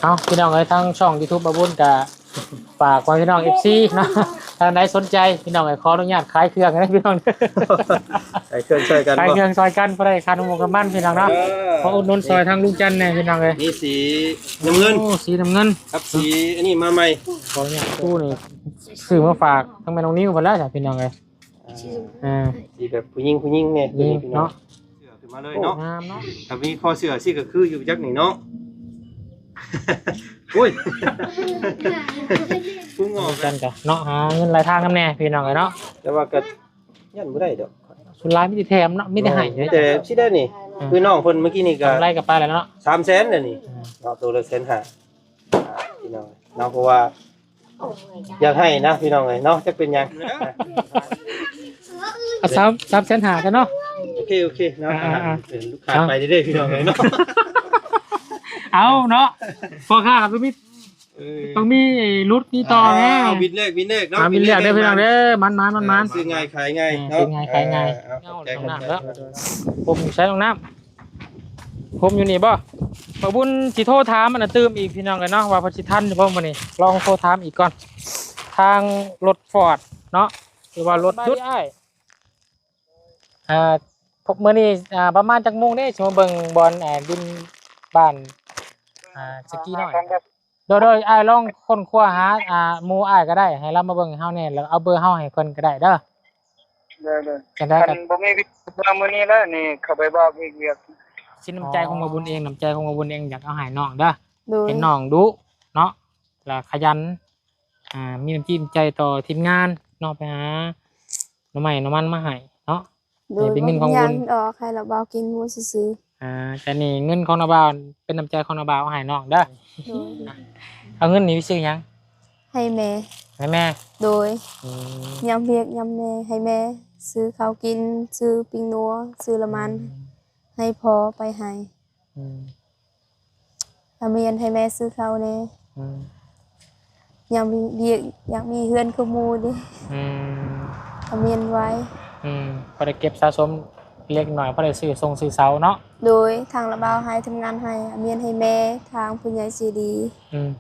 เอาพี่น้องเอ้ยทั้งช่อง YouTube บาบุญกับฝากไว้พี่น้อง FC เนาะทางใดสนใจพี่น้องเอ้ยขออนุญาตขายเครื่องนะพี่น้อง ใส่เครื่องช่วยกัน ขาย บ่ เครื่องซอยกันบ่ได้ค่าน้ำมันกับมันพี่น้องเนาะขออุดหนุนซอยทางลุงจันทร์แน่พี่น้องเอ้ย นี่สีน้ำเงิน โอ้สีน้ำเงิน ครับสีอันนี้มาใหม่ ขอเนี่ยตู้นี่ซื้อมาฝากทั้งแม่น้องนิ้วเพิ่นแล้วจ้ะพี่น้องเอ้ยสีแบบผู้หญิงเนี่ยตัว นี่ นี้พี่น้อง เนาะ เสือขึ้นมาเลย โอ้ เนาะ งามเนาะ ถ้ามีคอเสือสิก็คืออยู่จักนี่เนาะ อุ้ยพุ่งออก กันจ้ะเนาะหาเงินหลายทางกันแน่พี่น้องเอ้ยเนาะ แต่ว่าก็ยันบ่ได้ดอก สุดท้ายมีแต่แถมเนาะมีแต่ให้เด้อ แต่สิได้นี่คือน้องเพิ่นเมื่อกี้นี่ก็ กำไรกับไปแล้วเนาะ 300,000น่ะนี่เนาะตัวละ150,000พี่น้องเนาะเพราะว่าอยากให้นะพี่น้องเอ้ยเนาะจักเป็นหยัง เอา3แสนหากันเนาะ โอเคเนาะ อ่า เป็นลูกค้าไปเรื่อยๆพี่น้องเอ้ยเนาะ เอาเนาะพอค่าต้องมีรุดมีต่อแน่ วินเลขเนาะ มีเรียกได้พี่น้องเด้อมัน ซื้อง่ายขายง่ายเนาะ ซื้อง่ายขายง่าย เอา เอา ขอบใจ ลง ครับ น้ำแล้วผมใช้ลงน้ำผมอยู่นี่บ่บ่บุญสิโทรถามมันน่ะตื่มอีกพี่น้องกันเนาะว่าเพนสิทันหรือบ่มื้อนี้ลองโทรถามอีกก่อน ทางรถฟอร์ดเนาะหรือว่ารถยุดพวกมื้อนี้ประมาณจักโมงเด้สิมาเบิ่งบอลดินบ้านสกีน้อยโดยอ้ายลองค้นคว้าหาหมู่อ้ายก็ได้ให้เรามาเบิ่งให้เฮาแน่แล้วเอาเบอร์เฮาให้เพิ่นก็ได้เด้อ เด้อ จังได๋ ๆ ก็ คันบ่มีวิธีมื้อนี้แล้วนี่เข้าไปบอกอีกเวียก สิน้ำใจของบ่บุญเองน้ำใจของบ่บุญเองอยากเอาให้น้องเด้อ โดย เห็นน้องดุเนาะแล้วขยันมีน้ำจิ้มใจต่อทีมงานเนาะไปหาหน่อไม้หน่อมันมาให้เนาะ โดย เป็นเงินของบุญ ยังออกให้เราเบากินหมูซื้อ แต่นี่เงินของนาบ่าวเป็นน้ำใจของนาบ่าวเอาให้น้องเด้อ ๆโดย เอาเงินนี้ไปซื้อหยัง ให้แม่ ให้แม่ โดย อืม ยำเรียกยำแม่ให้แม่ ซื้อข้าวกิน ซื้อปิ้งนัวซื้อละมัน ให้พอไปให้ อืม อาเมียนให้แม่ซื้อข้าวแน่ อืม ยำเรียกอยากมีเฮือนคือหมูดิ อืม อาเมียนไว้ พอได้เก็บสะสมเล็กหน่อยพอได้ซื้อทรงซื้อเสาเนาะ โดยทางละเบาให้ทำงานให้อาเมียนให้แม่ทางผู้ใหญ่ซีดี อืม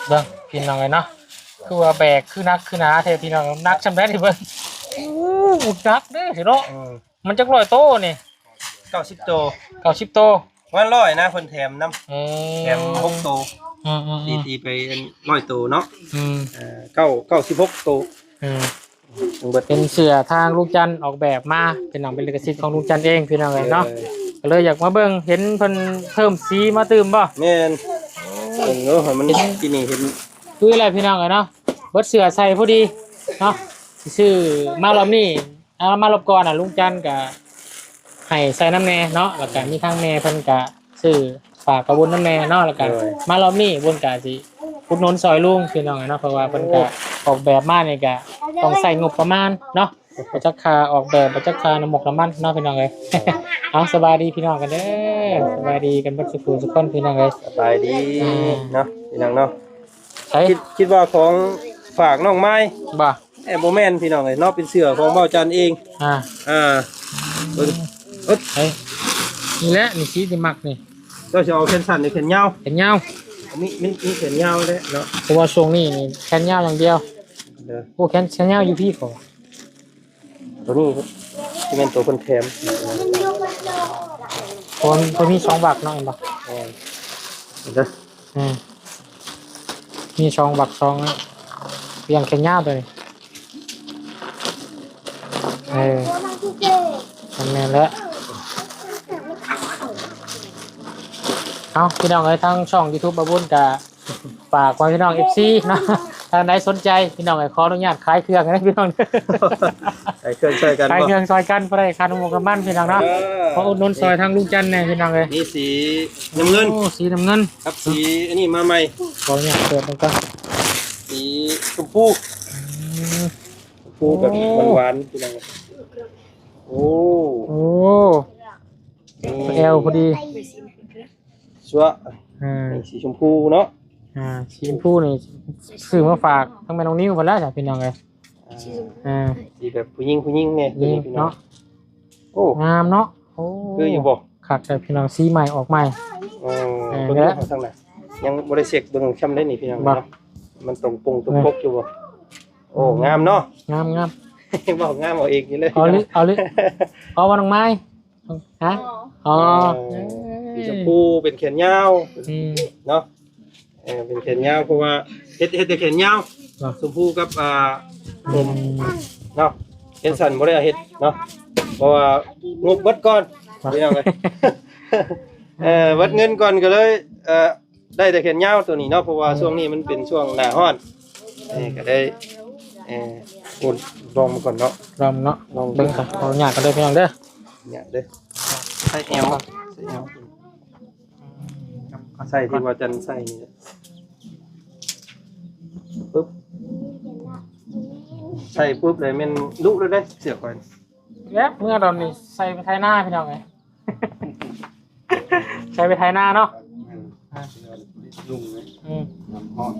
เบิ่งพี่น้องเลยเนาะคือว่าแบกคือนักคือหนาแท้พี่น้องนักจำได้ที่เบิ่งนักเด้อเนาะมันจัก100โตนี่ 90ตัว 90โต วันร้อยนะเพิ่นแถมน้ำ อืม แถม6ตัว อืม ตีไป100ตัวเนาะ อืม 96ตัว อืม ถึงเบิด เป็นเสื้อทางลุงจันทร์ออกแบบมาเป็นหนังเป็นลิขสิทธิ์ของลุงจันทร์เองพี่น้องเลยเนาะก็เลยอยากมาเบิ่งเห็นเพิ่นเพิ่มสีมาเติมบ่ แม่นเนาะมันที่นี่เห็น คืออะไรพี่น้องเลยเนาะเบิดเสื้อใส่พอดีเนาะสิซื้อมารอบนี้มารอบก่อนลุงจันทร์ก็ให้ใส่น้ำแน่เนาะแล้วก็มีทางแม่เพิ่นก็ซื้อฝากกระบุญน้ำแน่เนาะแล้วก็มารอบนี้บุญก็สิอุดหนุนซอยลุงพี่น้องเนาะเพราะว่าเพิ่นก็ออกแบบมานี่ก็ต้องใส่งบประมาณเนาะประจักค่าออกแบบประจักค่าน้ำหมกน้ำมันเนาะพี่น้องเอ้ย เอาสบายดีพี่น้องกันเด้อสบายดีกันเบิดทุกคนพี่น้องเอ้ย สบายดีเนาะพี่น้องเนาะ ใช้ คิดว่าของฝากน้องไม้ บ่ บ่แม่นพี่น้องเอ้ยเนาะเป็นเสื้อของเบาจันเอง อ่า เบิ่ง เฮ้ยนี่แหละนี่สีที่มักนี่ ก็จะเอาแขนสั้นหรือแขนยาว แขนยาว มีแขนยาวเลยเนาะ เพราะว่าช่วงนี้นี่แขนยาวอย่างเดียว เด้อ โอ้แขนยาวอยู่พี่ก่อน ตัวนี้ที่เป็นตัวคนแถม คนมี2บักเนาะเห็นบ่ เด้อ มี2บัก2นะเพียงแขนยาวตัวนี้ทำแม่นแล้วเอาพี่น้องเอ้ยทางช่อง YouTube บาบุญก็ฝากไว้พี่น้อง FC เนาะถ้าใครสนใจพี่น้องขออนุญาตขายเครื่องนะพี่น้อง ใส่เครื่องช่วยกัน ขาย บ่ เครื่องซอยกันบ่ได้ค่าน้ำมันกับมันพี่น้องเนาะขออุดหนุนซอยทางลุงจันทร์แน่พี่น้องเอ้ย นี่สีน้ำเงิน โอ้สีน้ำเงิน ครับสีอันนี้มาใหม่ ขออนุญาตเปิดมันก่อน สีชมพูแบบหวานๆพี่น้องโอ้ โอ้เอลพอดี ชัว À, สีชมพูเนาะ สีชมพูนี่ซื้อมาฝากทั้งแม่น้องนิ้วคนแล้วจ้ะพี่น้องเลย สีแบบผู้หญิงเนี่ยตัว นี่ นี้พี่น้อง เนาะ โอ้ งามเนาะโอ้ คืออยู่บ่ คักแต่พี่น้องสีใหม่ออกใหม่ เบิ่งเอาทางไหนยังบ่ได้เช็คเบิ่งช้ำได้นี่พี่น้องเนาะมันตรงปงตรงปกอยู่บ่โอ้งามเนาะ งามงาม บอกงามเอาเองนี่เลย เอาลิเอาว่าน้องไม้ฮะอ๋อ สีชมพูเป็นแขนยาว อืม เนาะเป็นแขนยาวเพราะว่าเฮ็ดแต่แขนยาวชมพูกับผมเนาะเฮ็ดสันบ่ได้เฮ็ดเนาะเพราะว่างบเบิดก่อนพี่น้องเอ้ยเบิดเงินก่อนก็เลยได้แต่แขนยาวตัวนี้เนาะเพราะว่าช่วงนี้มันเป็นช่วงหน้าร้อนก็ได้โอนลองมาก่อนเนาะ ลองเนาะเบิ่งค่ะขออนุญาตกันเลยพี่น้องเด้อ เนี่ยเด้อใส่แอลใส่ที่ว่าจันใส่นี่ปุ๊บใส่ปุ๊บเลยมันลุเลยได้เสือก่อน แล้วเมื่อตอนนี้ใส่ไปไทยหน้าพี่น้องไง ใส่ไปไทยหน้าเนาะ ลุงเลย อืม น้ำหอม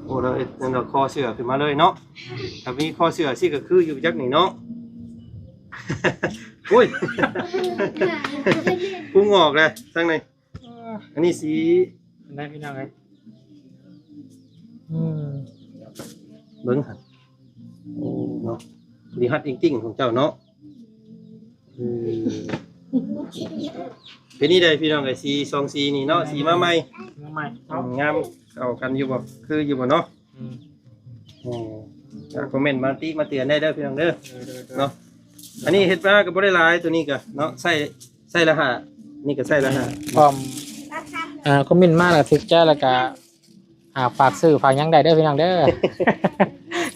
โอ้เราเอ็ดเราคอเสือขึ้นมาเลยเนาะถ้ามีคอเสือสิก็คืออยู่จักนี่เนาะ อุ้ย พุ่งออกเลยทั้งในอันนี้สี ได้พี่น้องไง เบิ้งหันโอ้เนาะดีฮัดจริงๆของเจ้าเนาะเป็นนี่ได้พี่น้องไอ้สีสองสีนี่เนาะสีมาใหม่ มาใหม่เนาะ งามเอากันอยู่บ่คืออยู่บ่เนาะคอมเมนต์มาติมาเตือนได้เด้อพี่น้องเด้อเนาะอันนี้เฮ็ดมาก็บ่ได้หลายตัวนี้ก็เนาะใส่ละห้านี่ก็ใส่ละห้า พร้อมคอมเมนต์มาแล้วถึกใจแล้วก็ฝากซื้อฝากยังได้เด้อพี่น้องเด้อ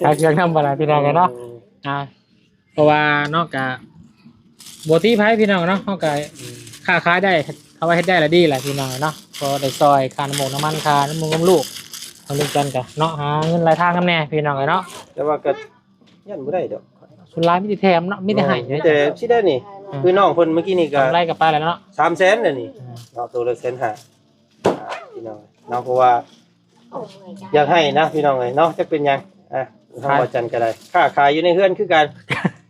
ฝากเครื่องนำบ่ล่ะพี่น้องกันเนาะเพราะว่านอกจากบ่ตีไผพี่น้องเนาะเฮาก็ค้าขายได้ถ้าว่าเฮ็ดได้ละดีแหละพี่น้องเนาะพอได้ซอยค่าน้ำมันค่าน้ำมันลูกทางนึงกันก็เนาะหาเงินรายทางนำแน่พี่น้องเนาะ แต่ว่าก็ยันบ่ได้ดอก สุดท้ายมีแต่แถมเนาะมีแต่ให้ แต่สิได้นี่คือน้องเพิ่นเมื่อกี้นี่ก็ กำไรกับป้าแล้วเนาะ 300,000น่ะนี่เนาะตัวละ150,000พี่น้องเนาะเพราะว่าอยากให้นะพี่น้องเอ้ยเนาะจะเป็นหยังทางบ่จันก็ได้ค้าขายอยู่ในเฮือนคือกัน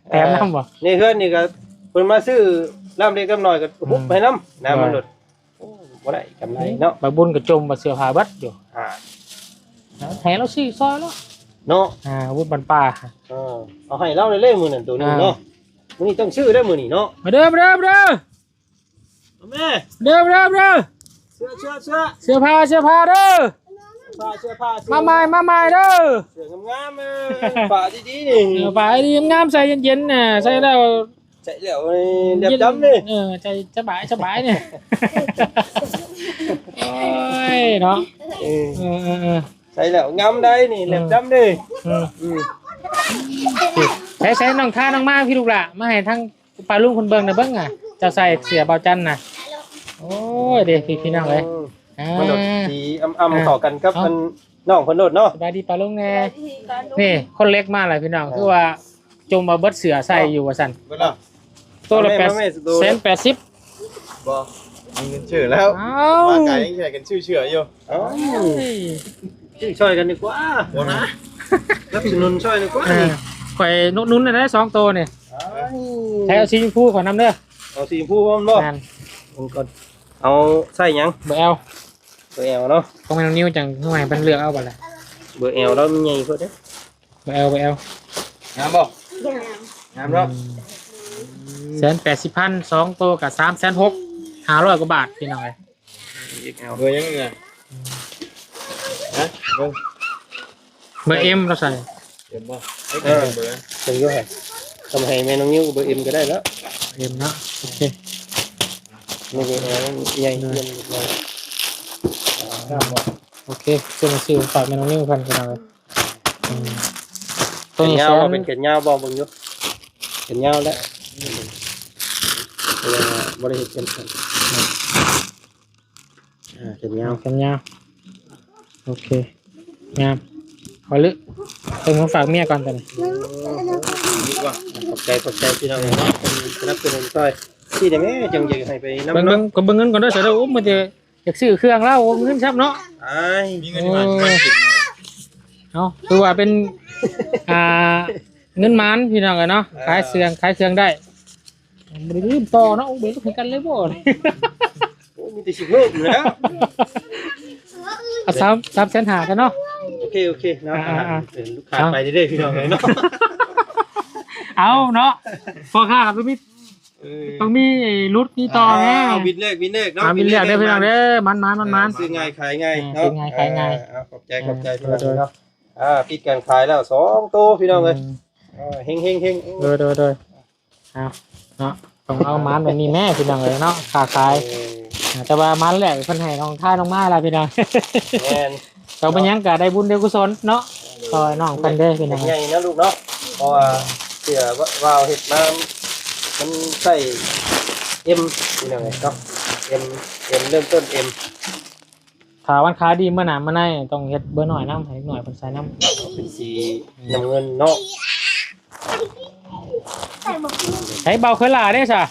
แถมน้ำบ่ ในเฮือนนี่ก็เพิ่นมาซื้อน้ำเล็กน้ำน้อยก็ฮุบไปน้ำน้ำมันหลุดบ่ได้กำไรเนาะ บางบุญก็จมบ่เสื้อผ้าเบิดอยู่ให้เราซื้อซอยแล้ว เนาะ วุฒิบรรป้า เอาให้เราเลยมื้อนั้นตัวนึงเนาะมื้อนี้ต้องชื่อได้มื้อนี้เนาะ มาเด้อมาเด้อมาเด้อ แม่ เด้อมาเด้อมาเด้อ เสื้อ เสื้อผ้าเด้อ ผ้า มาใหม่เด้อ เสื้องามๆผ้าดีๆนี่ ผ้าดีงามใส่เย็นๆน่ะใส่แล้ว ใส่แล้วเรียบดำนี่ ใจสบายเนี่ยโอ้ยเนาะ ใส่แล้วงามได้นี่เรียบดำนี่ ใช้น้องท่าน้องมาพี่ลูกหล่ะมาให้ทั้งปลาลุงคนเบิ่งน่ะเบิ่งอ่ะจะใส่เสื้อเบาจันน่ะโอ้ยเด้พี่น้องเอ้ย มันโดดสีอ่ำๆเข้ากันกับมันน้องเพิ่นโดดเนาะ สบายดีปลาลุงแน่นี่คนเล็กมากเลยพี่น้องคือว่าจมมาเบิดเสือใส่อยู่ว่าซั่น เวลา ตัวละ180 บ่มีเงินชื่อแล้ว อ้าว มาไก่ยังใช้กันชื่อเชื่ออยู่ ช่วยกันดีกว่า บ่นะ รับสนุนช่วยดีกว่า ข่อยนุ้นได้2ตัวนี่ใช้เอาสีชมพูขอนำเด้อ เอาสีชมพูพร้อมบ่ นั่น ผมก่อนเอาใส่หยัง เบอร์ L เบอร์ L เนาะ ต้องให้น้องนิ้วจังทำไมเพิ่นเลือกเอาบัดล่ะ เบอร์ L แล้วมันใหญ่กว่าเด้อ เบอร์ L งามบ่งามเนาะ 180,000 2ตัวกับ360,500 กว่าบาทพี่น้องเอ้ย อีก L เบอร์ยังไงฮะเบอร์ เบอร์ M เราใส่ เห็นบ่เบอร์ จังอยู่ให้ทำให้แม่น้องนิ้วเบอร์ M ก็ได้แล้ว M เนาะโอเค นี่เบอร์ L ใหญ่เกินเลย โอเคซื้อมาซื้อฝากแม่น้องนิ้วเพิ่นพี่น้องเอ้ยตัว เป็น นี้ ยา แส วน เป็นแขนยาวบ่เบิ่งอยู่แขนยาวแล้วบ่ได้เฮ็ดเป็นแขนยาว กันยาวโอเคงามขอลึกเพิ่งมาฝากเมียก่อนตอนนี้ ว่า ขอบใจพี่น้องเนาะเป็นสนับสนุนซอยที่ได้แม่จังอยากให้ไปนำ เบิ่ง เนาะ ก็เบิ่งเงินก่อนเด้อเสียเด้อโอ้มันจะอยากซื้อเครื่องแล้วโอ้เงินซับเนาะ อ้าย มีเงินมากิน เนาะคือว่าเป็นอ่าเงินมันพี่น้องเนาะขายเครื่องได้บ่ได้ลืมต่อเนาะโอ้เบิ่งคือกันเลยบ่ โอ้มีแต่สิบลูกอยู่แล้ว เอา3แสนหากันเนาะ โอเคเนาะ อ่า เป็นลูกค้าไปเรื่อยๆพี่น้องเลยเนาะ เอาเนาะพอค่าก็มีต้องมีรุดมีต่อแน่ วินเลขเนาะ วินเรียกได้พี่น้องเด้อมัน ซื้อง่ายขายง่ายเนาะ ซื้อง่ายขายง่าย ขอบใจพี่น้องเนาะปิดการขายแล้ว2ตัวพี่น้องเลยเฮงโดยเอาเนาะต้องเอามันแบบนี้แม่พี่น้องเลยเนาะค้าขายแต่ว่ามันแหละเพิ่นให้น้องท่าน้องมาล่ะพี่น้อง แม่น เราเป็นหยังก็ได้บุญได้กุศลเนาะซอยน้องเพิ่นเด้อพี่น้อง ใหญ่นะลูกเนาะเพราะว่าเสือวาวเห็ดน้ำมันใส่เอ็มนี่ยังไงเนาะเอ็มเริ่มต้นเอ็ม ถ้าวันค้าดีเมื่อหนาเมื่อไหร่ต้องเฮ็ดเบอร์หน่อยน้ำให้หน่อยเพิ่นใส่น้ำ เป็นสีน้ำเงินเนาะ ใช้เบาเคยล่ะเด้ซะ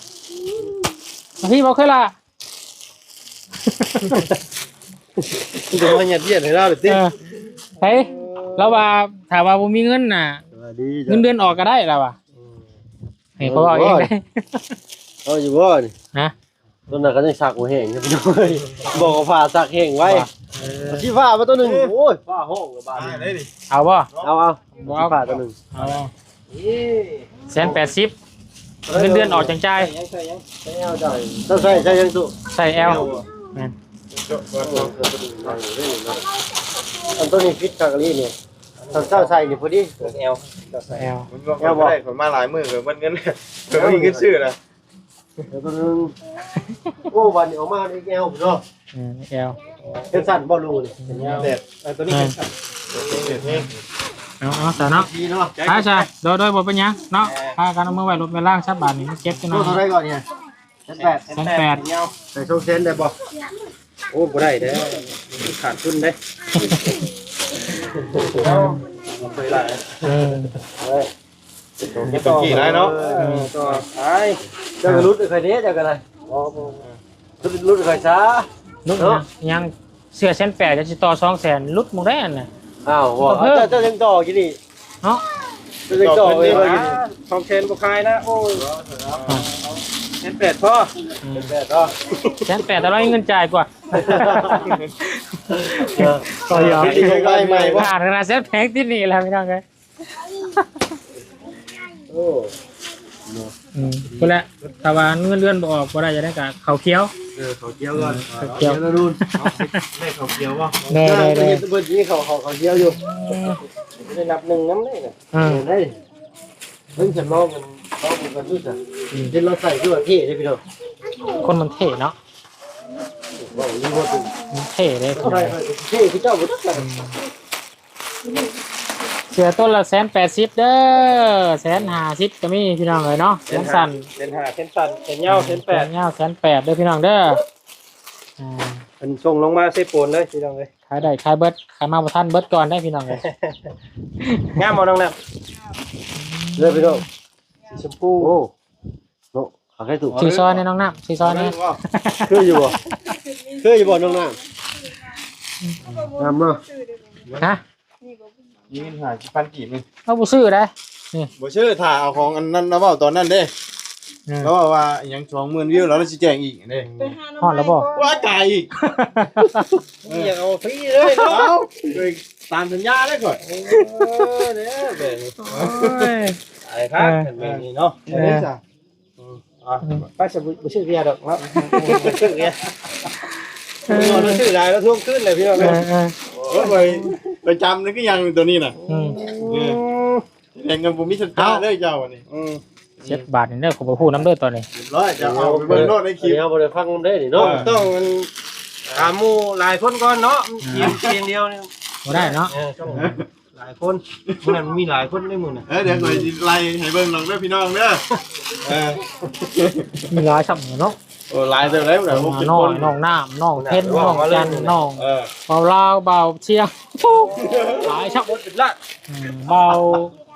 พี่เบาเคยล่ะ ที่จะมาหยัดเยียดให้เราแบบนี้ ใช้แล้วว่าถ้าว่าบ่มีเงินน่ะเงินเดือนออกก็ได้แล้วว่ะให้เขาเอาเองได้ เอาอยู่บ่นี่ นะ ต้นน่ะก็ยังสักบ่แห้งนะพี่น้องเอ้ยบอกว่าผ้าสักแห้งไว้สิฟ้ามาตัวนึงโอ้ยฟ้าห้องกับบาดนี่ เอาบ่ เอา บ่เอา ผ้าตัวนึง เอา180เงินเดือนออกจังจ่าย เอาได้ต้องใส่ยังตุ ใส่ L แม่น อันตัวนี้ฟิตคักลี่นี่ตอนเช้าใส่นี่พอดี เอล L มันก็ได้ผมมาหลายมือเลยมันเงินผมมีเงินซื้อนะ เดี๋ยวตัวนึงโอ้วันนี้ออกมาได้แก้วเนาะ L เป็นสั่นบ่รู้นี่เป็นยาว เด็ดตัวนี้เป็น เอาซะเนาะ ดีเนาะ ใช่โดยบ่เป็นหยังเนาะพากันเอามือไว้รถไว้ล่างซับบาทนี่เก็บจังหน่ ตั อ วย เท่าไรก่อนเนี่ย1,800 เงา ใส่โชคเซนได้บ่ โอ้บ่ได้เด้ขาดทุนเด้เคยหลาย เออ นี่เป็นกี่ไรเนาะ ก็ขาย เจ้าก็รุดเคยเด้เจ้าก็ได้รุดเคยช้า ลุดนะยังเสื้อเส้น8จะสิต่อ200,000ลุดหมดได้อันน่ะ อ้าวว่าเจ้ายังต่อกี่นี่ เนาะ เจ้ายังต่อเอ้ยว่ากี่นี่ ทองเชนบ่ขายนะโอ้ยเห็นเป็ดพอ แบบเนาะ 1,800แต่เรามีเงินจ่ายกว่า ต่อยอดที่ใกล้ใหม่บ่ ขาดขนาดเส้นแพงที่นี่แล้วพี่น้องเอ้ย โอ้ พุ่นแหละแต่ว่าเงินเดือนบ่ออกบ่ได้จะได้ก็ข้าวเขียว เขาเกี่ยวก่อน ข้าวเขียว แล้วรุ่น ได้เขาเกี่ยวบ่ ได้ เบิ่งนี่เขาเกี่ยวอยู่ ได้นับหนึ่งน้ำได้น่ะ อืม ได้เพิ่งจะลองกันรู้จักเดี๋ยวเราใส่ด้วยเท่ได้พี่น้อง คนมันเท่เนาะ บอกนี่ว่าเป็น มันเท่เลย อะไรเท่พี่เจ้าบ่รู้จัก เสือต้นละ180เด้อ150ก็มีพี่น้องเอ้ยเนาะเส้นสั้น เป็น5เส้นสั้นเส้นยาวเส้นแปด เงา180เด้อพี่น้องเด้ออ่า เป็นส่งลงมาเซโปนเลยพี่น้องเลย ขายได้ขายเบิดขายมาบ่ทันเบิดก่อนได้พี่น้องเอ้ย งามบ่น้องน่ะ เลยพี่น้อง สีชมพู โอ้โนขาใครถูก ชื่อซอยนี่น้องน้ำชื่อซอยนี่ คืออยู่บ่น้องน้ำน้ำเนาะ ฮะ ยิงเงินหาพันกี่นึง เอาบ่ซื้อได้ บ่ชื่อถ่าเอาของอันนั้นแล้วเปล่าตอนนั้นเด้แล้วว่ายัง20,000วิวแล้วเราสิแจ้งอีกเด้ ฮอดแล้วบ่ ว่าจ่ายอีก นี่อยากเอาฟรีเลยเนาะ เอาเลยตามสัญญาได้ก่อน เด้อแบบนี้ไอ้ครับแบบนี้เนาะ เออ ป้าจะบ่ชื่อเรียดอกเนาะชื่อเรียเราชื่อได้แล้วท่วมขึ้นเลยพี่น้อง เอ เนาะ อ ไปจำนี่ก็ยังตัวนี้น่ะ อืม แรงกันบ่มีสัญญาเลยเจ้าวันนี้ 7 บาทนี่เด้อขอบ่พูดน้ำเด้อตอนนี้ ร้อยจะเอาไปเบิ่งโน้ตในคลิป เอาบ่ได้ฟังได้นี่ ต้อ เนาะ งถามหมู่หลายคนก่อนเนาะเพียงเดียวนี่ บ่ได้เนาะ ต้องหลายคนมันมีหลายคนในหมู่น่ะ เดี๋ยวก่อนไล่ให้เบิ่งน้องเด้อพี่น้องเด้อ มีหลายช่ำเนาะ โอ้ไล่เท่าไหร่บ่ได้ น้องน้องน้ำน้องเทนน้องจันน้อง เออ เบาลาวเบาเชียงหลายช่ำ เป็นละ เบา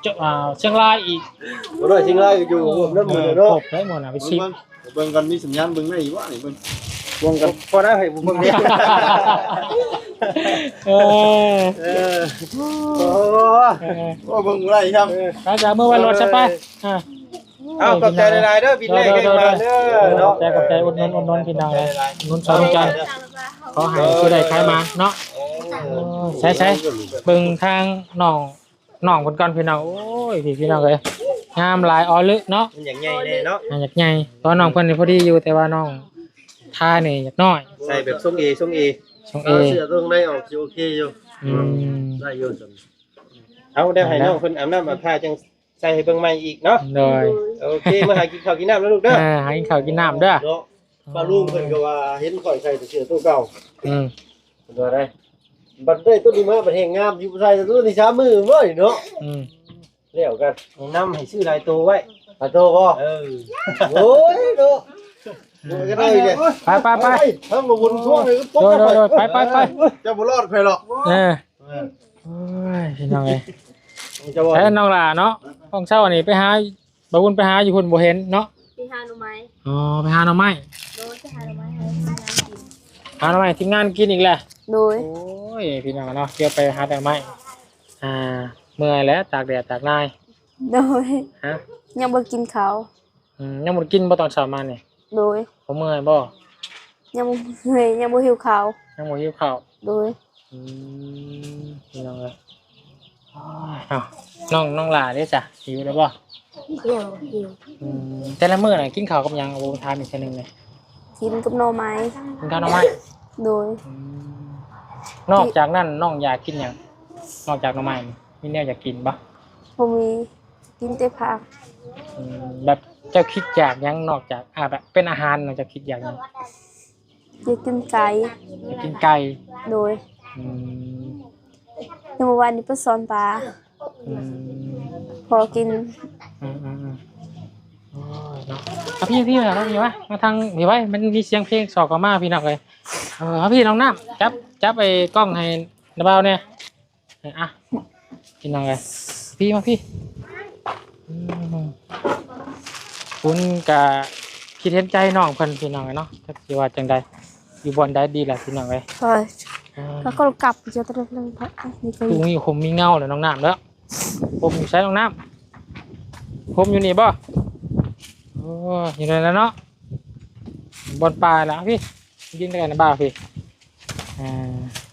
เชียงรายอีก บ่ได้ชิงรายก็อยู่รวมนั้นหมดเลยเนาะ ครบได้หมดนะไปชิป เบิ่งกันมีสัญญาณเบิ่งได้อีกว่านี่เบิ่ง วงกันพอได้ให้ผมเบิ่งเนี่ย เออ โอ้ โอ้เบิ่งไรครับ เราจะเมื่อวันรถใช่ปะอ่า เอาขอบใจหลายๆเด้อบินแรกให้มาเด้อเนาะ ขอบใจอุดหนุนพี่น้องเลยอุดหนุนสาวจันทร์ขอให้ผู้ใดใครมาเนาะใช่เบิ่งทางน้องคนก่อนพี่น้องโอ้ยพี่น้องเลยงามหลายออลึเนาะ มันอย่างใหญ่แน่เนาะ อยากใหญ่ตอนน้องเพิ่นนี่พอดีอยู่แต่ว่าน้องท่านี่อยากน้อย ใส่แบบทรงเอ ช่องเอ เอาเสื้อตรงในออกสิโอเคอยู่ อืม ได้อยู่ซั่น เอาได้ให้น้องเพิ่นอาบน้ำอาบท่าจังใส่ให้เบิ่งใหม่อีกเนาะ โดย โอเคมาหากินข้าวกินน้ำแล้วลูกเด้อ หากินข้าวกินน้ำเด้อ เนาะป้าลุงเพิ่นก็ว่าเห็นข่อยใส่แต่เสื้อตัวเก่า อืม เพิ่นว่าได้บัดได้ตัวนี้มาบัดแห่งงามอยู่ใส่แต่ตัวนี้ช้ามือเว้ยเนาะ อืม แล้วกัน ให้น้ำให้ซื้อหลายตัวไว้ ปาโตบ่ เออ โอ้ยเนาะมันก็ได้เลย ไป ถ้ามาวนช่วงเลยก็ โดยไป จะบ่รอดใครหรอก เออโอ้ยพี่น้องเอ้ย จะว่า ใช้น้องหล่าเนาะห้องเช่าอันนี้ไปหาบ่วุ่นไปหาอยู่คนบ่เห็นเนาะ ไปหาหน่อไม้ อ๋อไปหาหน่อไม้ โดยไปหาหน่อไม้ให้ทีมงานกิน หาหน่อไม้ทีมงานกินอีกแหละ โดย โอ้ยพี่น้องเนาะเกี่ยวไปหาแต่หน่อไม้เมื่อยแล้วตากแดดตากนาย โดย ฮะ ยังบ่กินข้าว ยังบ่ได้กินบ่ตอนเช้ามานี่ โดย ผมเมื่อยบ่ ยังบ่เหนื่อยยังบ่หิวข้าว ยังบ่หิวข้าว โดย พี่น้องเอ้ยโอ้ยเอ้าน้องหล่าเด้จ้ะหิวแล้วบ่ หิว แต่ละมื้อน่ะกินข้าวกับหยังโอ้ถามอีกเทื่อนึงเลย กินกับหน่อไม้ กินข้าวหน่อไม้ โดย นอกจากนั้นน้องอยากกินหยังนอกจากหน่อไม้นี่มีแนวอยากกินบ่ บ่มีกินแต่ผัก แบบเจ้าคิดอยากหยังนอกจากแบบเป็นอาหารเจ้าคิดอยากหยัง อยากกินไก่ อยากกินไก่ โดย อืม ในเมื่อวานนี้ไปสอนปลา อืม พอกิน โอ้ยเนาะเอาพี่มาแล้วพี่วะมาทางพี่ไว้มันมีเสียงเพลงสอกออกมาพี่น้องเลยเอาพี่น้องน้ำจับไอ้กล้องให้นาเบาเนี่ยอ่ะพี่น้องเลยพี่มาพี่คุณกะคิดเห็นใจน้องเพิ่นพี่น้องเลยเนาะจักสิว่าจังใดอยู่บอนได้ดีแหละพี่น้องเลย พอแล้วก็กลับจะตะลึงพักนี่ก็ ดูมีผมมีเงาเลยน้องน้ำแล้วผมอยู่ใช้น้องน้ำผมอยู่นี่บ่โอ้ยอยู่ไหนแล้วเนาะบนปลายแล้วพี่ยินได้กันนะบ้าพี่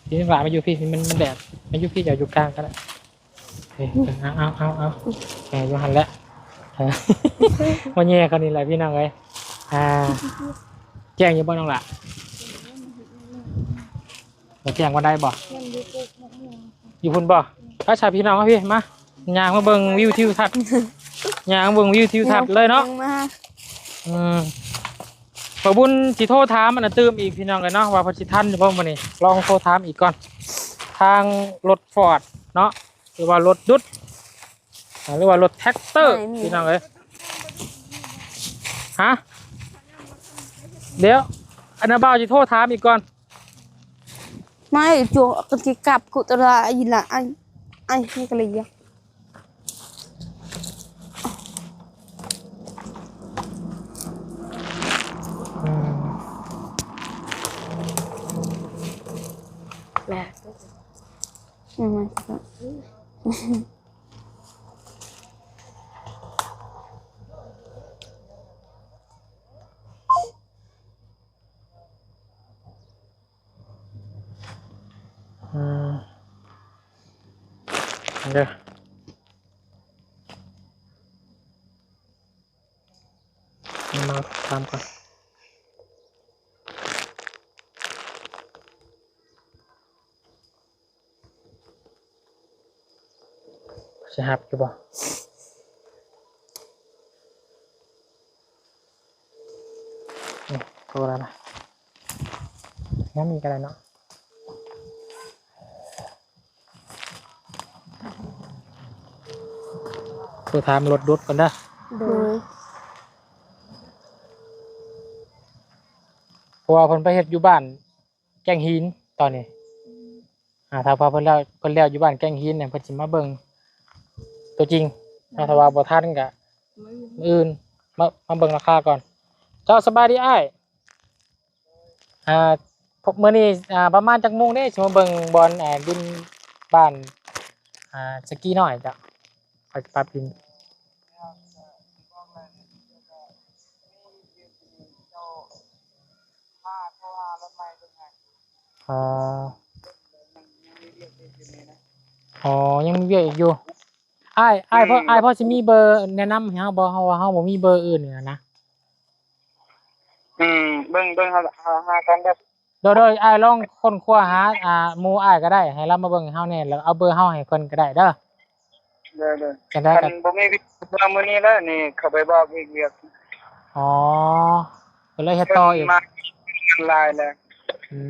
ยินหลายมาอยู่พี่มันแดดมาอยู่พี่อย่าอยู่กลางกันละเอาแกอยู่หันแล้ววันแย่คนนี้แหละพี่น้องเลยแจ้งอยู่บ้านน้องละแจ้งว่าได้บ่อยู่พุ่นบ่ถ้าชายพี่น้องก็พี่มายางมาเบิ่งวิวทิวทัศน์ยางเบิ่งวิวทิวทัศน์เลยเนาะขอบุญสิโทรถามมันตื่มอีกพี่น้องกันเนาะว่าพอสิทันอยู่บ่มื้อนี้ลองโทรถามอีกก่อนทางรถฟอร์ดเนาะหรือว่ารถดุดหรือว่ารถแท็กเตอร์พี่น้องเอ้ยฮะเดี๋ยวอันนั้นบ่าวสิโทรถามอีกก่อน ไม่จัวกันที่กลับกุตระอีหละไอ้นี่ก็เลยอ่ะเดี๋ยวมาทำก่อนจะหับอยู่บ่นี่โทรแล้วนะงั้นมีกันอะไรเนาะตัวทำรถดุดก่อนนะ โดย เพราะว่าเพิ่นไปเฮ็ดอยู่บ้านแกงหินตอนนี้ถ้าพอเพิ่นแล้วอยู่บ้านแกงหินเนี่ยเพิ่นสิมาเบิ่ง ตัวจริงถ้าว่าบ่ทันก็มื้ออื่นมาเบิ่งราคาก่อนเจ้าสบายดีอ้ายพบมื้อนี้ประมาณจักโมงเด้สิมาเบิ่งบอลดินบ้านสกีน้อยจ้ะไปปรับดินอ๋อยังมีเวียกอีกอยู่อ้ายพ่อสิมีเบอร์แนะนำให้เฮาบ่เฮาว่าเฮาบ่มีเบอร์อื่นนี่นะ เบิ่งหากันแบบ โดยอ้ายลองค้นคว้าหาหมู่อ้ายก็ได้ให้เรามาเบิ่งให้เฮาแน่แล้วเอาเบอร์เฮาให้เพิ่นก็ได้เด้อ เด้อ จังได๋ กั ก็ นบ่มีเมื่อมื้อนี้แล้วนี่เขาไปบอกอีกเวียก อ๋อก็เลยเฮ็ดต่ออีก มาลายแล้ว อื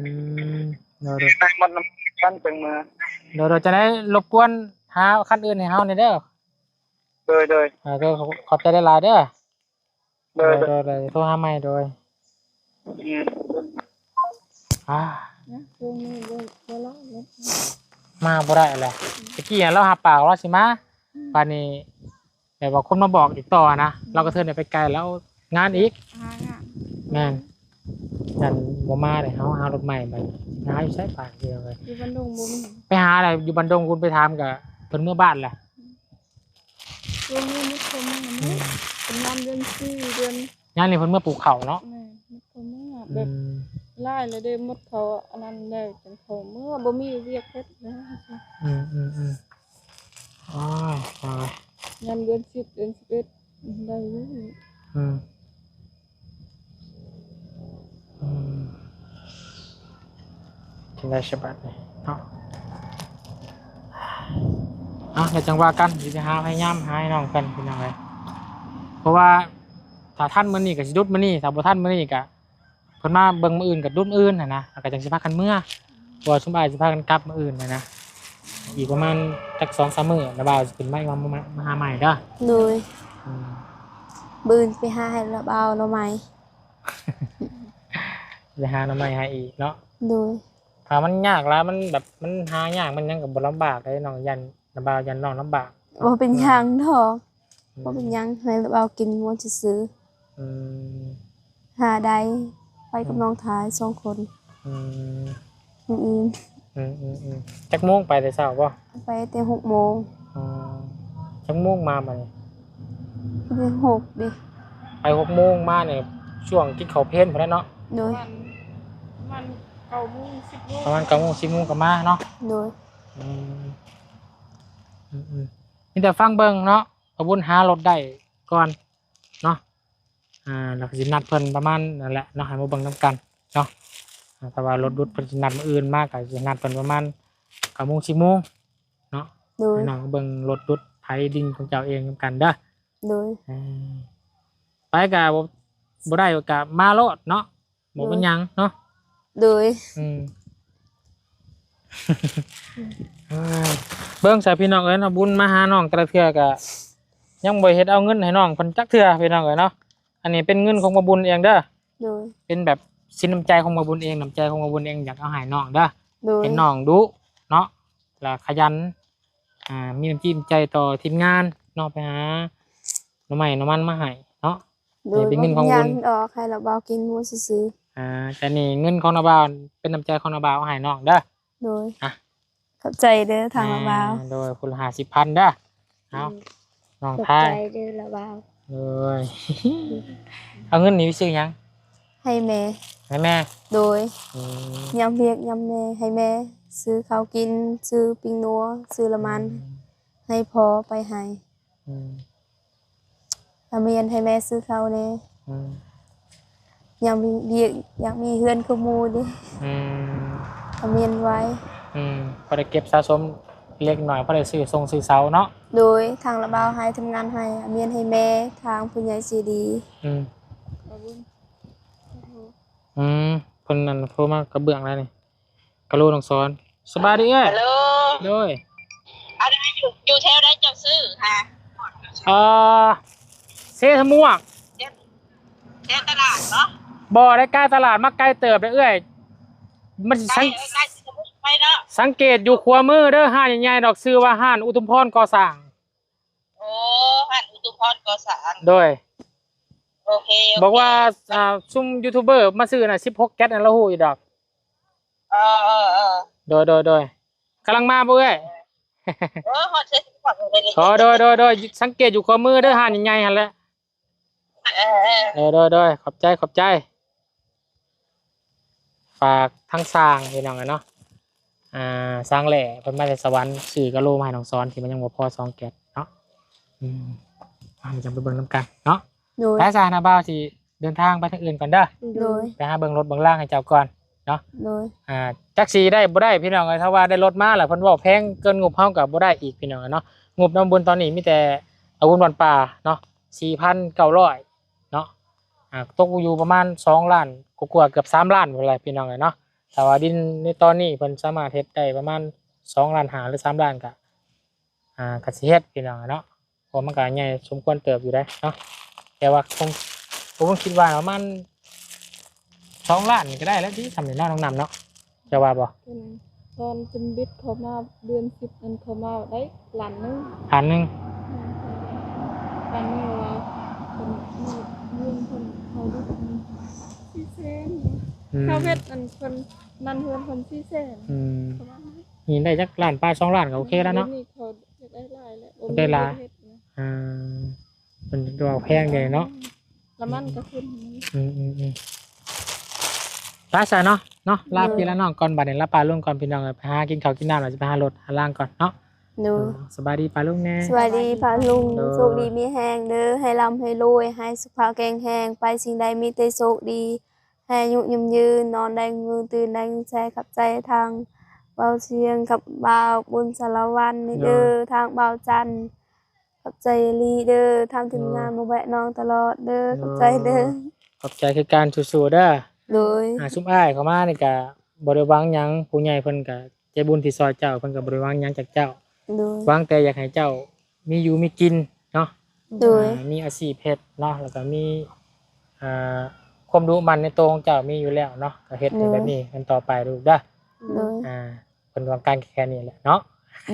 มโดย ไปหมดน้ำกันจังมือ จะได้รบกวนหาคันอื่นให้เฮาแน่เด้อ โดย ก็ขอบใจหลายๆเด้อ โดย โดยโทรหาใหม่โดยมาบ่ได้แหละตะกี้เราหาปากเราสิมาป่านนี้แต่ว่าคนมาบอกอีกต่อนะเราก็เทินไปไกลแล้วงานอีกแม่นนั่นบ่มาเลยเฮารถใหม่ไปหาอยู่ใช้ปากเดียวเลย อยู่บ้านดงบ่มี ไปหาอะไรอยู่บันดงคุณไปถามกับเพิ่นเมื่อบ้านแหละ ช่วงนี้มันคมมันเป็นน้ำเดือน4เดือน งานนี้เพิ่นเมื่อปลูกข้าวเนาะ แม่มันคมมากแบบไล่เลยเด้หมดเขาอันนั้นได้จนเขาเมื่อบ่มีเวียกเฮ็ดนะ อ๋ออ๋อย ามเดือน10เดือน11ได้อยู่ อืมกินได้ฉบับนี่เนาะเดี๋ยวจังว่ากันสิไปหาพยายามหาให้น้องกันเป็นยังไงเพราะว่าถ้าท่านมื้อนี้ก็สิดุดมื้อนี้ถ้าบ่ท่านมื้อนี้ก็เพิ่นมาเบิ่งมื้ออื่นก็ดุดมื้ออื่นนะแล้วก็จังสิพากันเมื่อเพราะว่าซุมอ้ายสิพากันกลับมื้ออื่นนะอีกประมาณจัก 2-3 มื้อแล้วบ่าวสิขึ้นมาอีกมาหาใหม่เด้อ โดย อืม บืนไปหาให้ระเบาหน่อไม้ ไปหาหน่อไม้หาอีกเนาะ โดย ถ้ามันยากแล้วมันแบบมันหายากมันยังก็บ่ลำบากเลยน้องยันระบ่าวยันน้องลำบาก บ่เป็นหยังดอกบ่เป็นหยังให้ระเบากินม่วนซื่อ อืม ๆหาได้ไปกับน้องทาย2คน อืม อื่น จักโมงไปแต่เช้าบ่ ๆไปแต่6โมง อ๋อจักโมงมาบัดนี้ ไป6ดิ ไป6โมงมาเนี่ยช่วงกินข้าวเพลนพุ่นแหละเนาะ โดย ประมาณ9โมง10โมงก็มาเนาะ โดย อืมมีแต่ฟังเบิ่งเนาะเอาบุญหารถได้ก่อนเนาะแล้วก็สินัดเพิ่นประมาณนั่นแหละเนาะให้มาเบิ่งนํกันเนาะแต่ว่ารถดุดเพิ่นสินัดมื้ออื่นมากก็สินัดเพิ่นประมาณ9โมง10โมงเนาะ โดย ให้น้องเบิ่งรถดุดไถดินของเจ้าเองนํกันเด้อ โดย ไปก็บ่ได้ก็มาโลดเนาะบ่เป็นหยังเนาะ โดย เบิ่งใส่พี่น้องเอ้ยเนาะบุญมาหาน้องแต่ละเทื่อก็ยังบ่เฮ็ดเอาเงินให้น้องเพิ่นจักเทื่อพี่น้องเอ้ยเนาะอันนี้เป็นเงินของบ่บุญเองเด้อ โดย เป็นแบบสินน้ำใจของบ่บุญเองน้ำใจของบ่บุญเองอยากเอาให้น้องเด้อ โดย เป็นน้องดุเนาะแล้วขยันมีน้ำจิ้มใจต่อทีมงานเนาะไปหาหน่อไม้หน่อมันมาให้เนาะ โดย เป็นเงินของบุญ ยังดอกให้ระเบากินม่วนซื่อ แต่นี่เงินของนาบ่าวเป็นน้ำใจของนาบ่าวเอาให้น้องเด้อ ๆโดย อ่ะ ขอบใจเด้อทางระเบา โดยคนละ50,000เด้อเอาน้อง ขอบ ทาย ใจเด้อระเบา เลย เอาเงินนี้ไปซื้อหยัง ให้แม่ ให้แม่ โดย อืม ยำเรียกยำแม่ให้แม่ ซื้อข้าวกิน ซื้อปิ้งนัวซื้อละมัน ให้พอไปให้ อืม อาเมียนให้แม่ซื้อข้าวแน่ อืม ยำเรียกอยากมีเฮือนคือหมู่เดิ อืม อาเมียนไว้ พอได้เก็บสะสมเล็กหน่อยพอได้ซื้อทรงซื้อเสาเนาะ โดยทางระเบาให้ทำงานให้อาเมียนให้แม่ทางผู้ใหญ่ใจดี อืมเพิ่นนั่นโทรมากระเบื้องแล้วนี่กระโลน้องสอนสบายดีเอ้ย ฮัลโหล โดย อะไรอยู่แถวได้เจ้าซื้อค่ะ เซทม่วง แถวตลาดเนาะ บ่ได้ใกล้ตลาดมาใกล้เติบเด้อเอ้ยมันสิ ใกล้ สัง ใกล้สมุทรไปเนาะ สังเกตอยู่ขวามือเด้อห้านใหญ่ๆดอกซื้อว่าห้านอุทุมพรก่อสร้าง ตุพรก่อสร้าง โดย โอเคโเค บอกว่าซุ่มยูทูบเบอร์มาซื้อน่ะ16แก๊สนั่นละฮู้อยู่ดอก เออ โดยกำลังมาบ่เอ้ย ฮอดเช็ดก่อนเลย ขอโดยสังเกตอยู่ขวามือเด้อห่านใหญ่ๆหั่นแหละ โดยขอบใจฝากทั้งสร้างพี่น้องกันเนาะสร้างแหล่เพิ่นมาจากสวรรค์สื่อกะโลมาให้น้องซ้อนที่มันยังบ่พอ2แก๊สเนาะมันจะไปเบิ่งนํกันเนาะ โดย ไปซะนะบ่าวสิเดินทางไปทางอื่นก่อนเด้อ โดย ไปหาเบิ่งรถเบิ่งล่างให้เจ้าก่อนเนาะ โดย จักสีได้บ่ได้พี่น้องเอ้ยถ้าว่าได้รถมาแล้วเพิ่นเว้าแพงเกินงบเฮาก็บ่ได้อีกพี่น้องเนาะงบน้ำบุญตอนนี้มีแต่อาวุธวันป่าเนาะ 4,900 เนาะตกอยู่ประมาณ2ล้านกว่าๆเกือบ3ล้านพุ่นแหละพี่น้องเอ้ยเนาะแต่ว่าดินในตอนนี้เพิ่นสามารถเฮ็ดได้ประมาณ2ล้าน5หรือ3ล้านก็สิเฮ็ดพี่น้องเนาะเพราะมันก็ใหญ่สมควรเติบอยู่ได้เนาะแต่ว่าผมคิดว่าประมาณ2ล้านนี่ก็ได้แล้วที่ทำนี่เนาะน้องนำเนาะจะว่าบ่ ตอนเป็นบิดเขามาเดือน10นั้นเขามาได้ล้านหนึง อันหนึง ล้านหนึงว่าคนเรื่องคนเขาดูสี่แสนเขาเฮ็ดอันคนนั่นเฮือนคนสี่แสน เขามาให้ นี่ได้จักล้านป้า2ล้านก็โอเคแล้วเนาะ นี่เขาจะได้หลายแล้ว ได้หลาย เฮ็ดนะ มันดูเอาแพงเลยเนาะ แล้วมันก็ขึ้น ลาซะเนาะลาพี่ละน้องก่อนบัดนี้ลาปลาลุงก่อนพี่น้องไปหากินข้าวกินน้ำแล้วจะไปหารถหาล่างก่อนเนาะ โดย สบายดีปลาลุงแน่ สวัสดีพาลุง โดย โชคดีมีแห้งเด้อให้ร่ำให้รวยให้สุขภาพแข็งแรงไปสิ่งใดมีแต่โชคดีให้อายุยืนนอนได้เงินตื่นได้เงินแชร์กับใจทางเบาเชียงกับบ่าวบุญสารวันนี่เด้อทางบ่าวจันทร์กับใจลีเด้อทางทีมงานมาแวะน้องตลอดเด้อกับใจเด้อ ขอบใจคือการสู้ๆเด้อ โดย ซุมอ้ายเข้ามานี่ก็บ่ได้หวังหยังผู้ใหญ่เพิ่นก็ใจบุญที่ซอยเจ้าเพิ่นก็บ่ได้หวังหยังจากเจ้า โดย หวังแต่อยากให้เจ้ามีอยู่มีกินเนาะ โดย มีอาชีพเฮ็ดเนาะแล้วก็มีความรู้มันในตัวของเจ้ามีอยู่แล้วเนาะก็เฮ็ดให้แบบนี้กันต่อไปลูกเด้อ โดย เพิ่นต้องการแค่นี้แหละเนาะ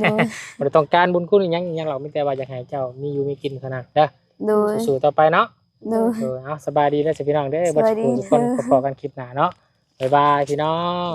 โดย บ่ได้ต้องการบุญคุณอีหยังหรอกมีแต่ว่าอยากให้เจ้ามีอยู่มีกินเท่านั้นเด้อ โดย สู้ๆต่อไปเนาะ โดย เอาสบายดีเด้อสิพี่น้องเด้อบ่ สบายดี ทุกคนพบกันคลิปหน้าเนาะบ๊ายบายพี่น้อง